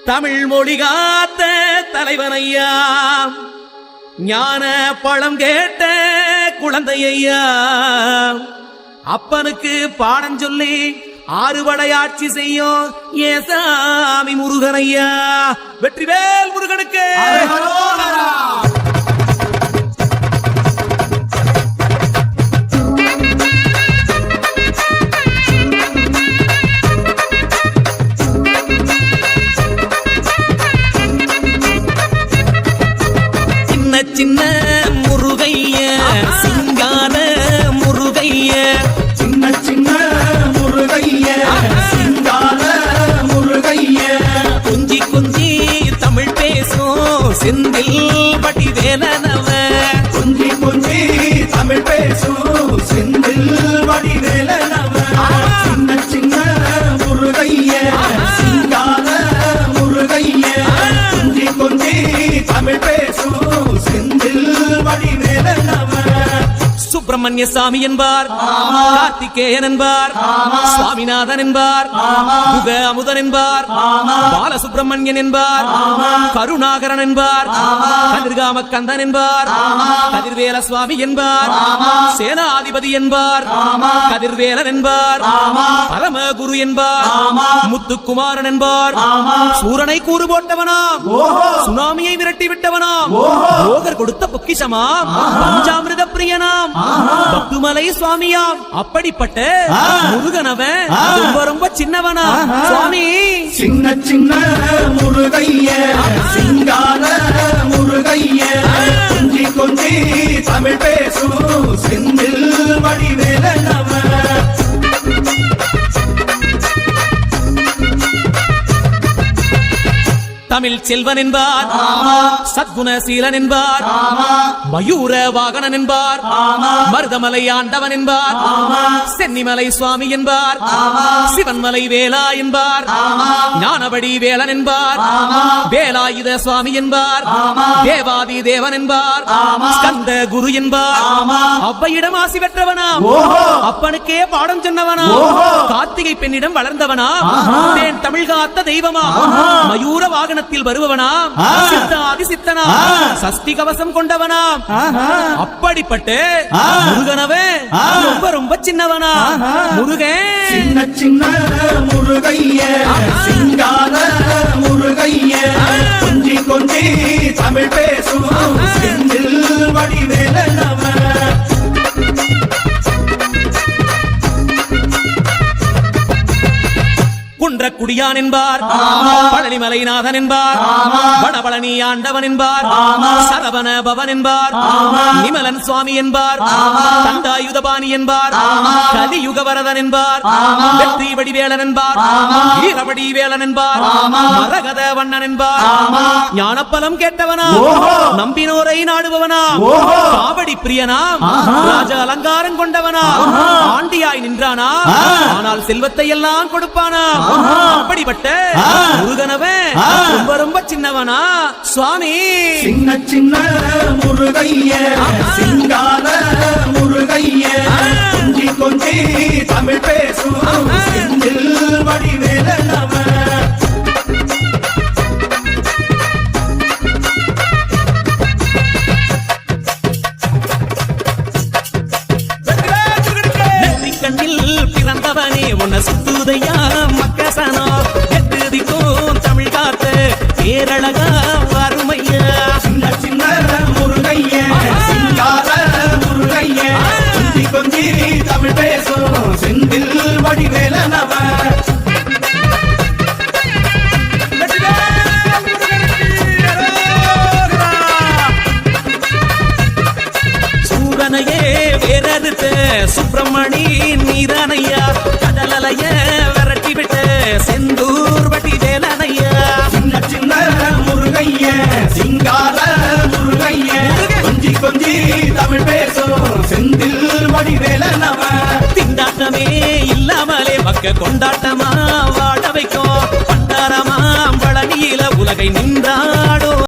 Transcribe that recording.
தமிழ் மொழி காத்த தலைவனையா, ஞான பழம் கேட்ட குழந்தையா, அப்பனுக்கு பாடம் சொல்லி ஆறுபடையாட்சி செய்யும் ஏசாமி முருகனையா. வெற்றிவேல் முருகனுக்கு. சின்ன முருகைய சிங்கார முருகைய, சின்ன சின்ன முருகைய சிங்கார முருகைய, குஞ்சி குஞ்சி தமிழ் பேசும் செந்தில் பட்டி வேலனவ, குஞ்சி குஞ்சி தமிழ் பேசும் செந்தில் வடி வேலனவ. சின்ன சின்ன முருகைய சிங்கார முருகைய, குஞ்சி குஞ்சி தமிழ் பேசும் செந்தில் வடி வேலனவ. சுப்பிரமணிய சாமி என்பார், கார்த்திகேயன் என்பார், சுவாமிநாதன் என்பார், முக அமுதன் என்பார், பாலசுப்பிரமணியன் என்பார், கருணாகரன் என்பார், கதிர்காம கந்தன் என்பார், கதிர்வேல சுவாமி என்பார், சேனாதிபதி என்பார், கதிர்வேலன் என்பார், பரமகுரு என்பார், முத்துக்குமாரன் என்பார், சூரனை கூறு போட்டவனாம், சுனாமியை விரட்டி விட்டவனாம், போகர் கொடுத்த பொக்கிஷமாம், பஞ்சாமிர்த பிரியனாம், பத்துமலை சுவாமியாம். அப்படிப்பட்ட முருகனவன் ரொம்ப ரொம்ப சின்னவனா சுவாமி. சின்ன சின்ன முருகைய சிங்கார முருகைய, கொஞ்சி கொஞ்சி தமிழ் பேசும் செந்தில் வடி வேலனவ. தமிழ் செல்வன் என்பார், சத்குணசீலன் என்பார், மயூர வாகனன் என்பார், மருதமலை ஆண்டவன் என்பார், சென்னிமலை சுவாமி என்பார், சிவன்மலை வேலா என்பார், ஞானபடி வேலன் என்பார், வேலாயுத சுவாமி என்பார், தேவாதி தேவன் என்பார், ஸ்கந்த குரு என்பார், அவ்வையிடம் ஆசி பெற்றவனாம், அப்பனுக்கே பாடம் சொன்னவனா, கார்த்திகை பெண்ணிடம் வளர்ந்தவனா, தேன் தமிழ் காத்த தெய்வமா, மயூர வாகன வருபவனாம், சித்தாதி சித்தனா, சஷ்டி கவசம் கொண்டவனாம். அப்படிப்பட்ட முருகனவே ரொம்ப ரொம்ப சின்னவனா முருகன். சின்ன சின்ன முருகைய சிங்கார முருகைய, கொஞ்சி கொஞ்சி தமிழ் பேசும் செந்தில் வடி வேலனவ. குன்றக்குடியான் என்பார், பழனிமலைநாதன் என்பார், வடபழனி ஆண்டவன் என்பார், சரவண பவன் என்பார், நிமலன் சுவாமி என்பார், தண்டாயுதபாணி என்பார், கலியுகவரதன் என்பார், வெற்றி வடிவேலன் என்பார், வீரவடி வேலன் என்பார், மரகத வண்ணன் என்பார், ஞானப்பலம் கேட்டவனா, நம்பினோரை நாடுபவனா, காவடி பிரியனாம், ராஜ அலங்காரம் கொண்டவனா, ஆண்டியாய் நின்றானா, ஆனால் செல்வத்தை எல்லாம் கொடுப்பானா. அப்படிப்பட்ட முருகனவன் ரொம்ப ரொம்ப சின்னவனா சுவாமி. சின்ன சின்ன முருகைய சிங்கார முருகைய, கொஞ்சி கொஞ்சி தமிழ் பேசும் செந்தில் வடி வேலனவ. கண்ணில் பிறந்தவனே உன்னை சுத்துதையா மக்கசனோ, எட்டுதிக்கும் தமிழ் காத்து பேரழகா வறுமையா. சின்ன சின்ன முருகைய சிங்கார முருகைய, கொஞ்சி கொஞ்சி தமிழ் பேசும் செந்தில் வடி வேலனவ. சூரனையே வேறறுத்த சுப்பிரமணி நீரானையா, கடலைய விரட்டி விட்டு செந்தூர் வட்டி வேலனையா. சின்ன சின்ன முருகைய சிங்கார முருகைய, கொஞ்சி கொஞ்சி தமிழ் பேசும் செந்தில் வடி வேலனவ. திண்டாட்டமே இல்லாமலே மக்க கொண்டாட்டமா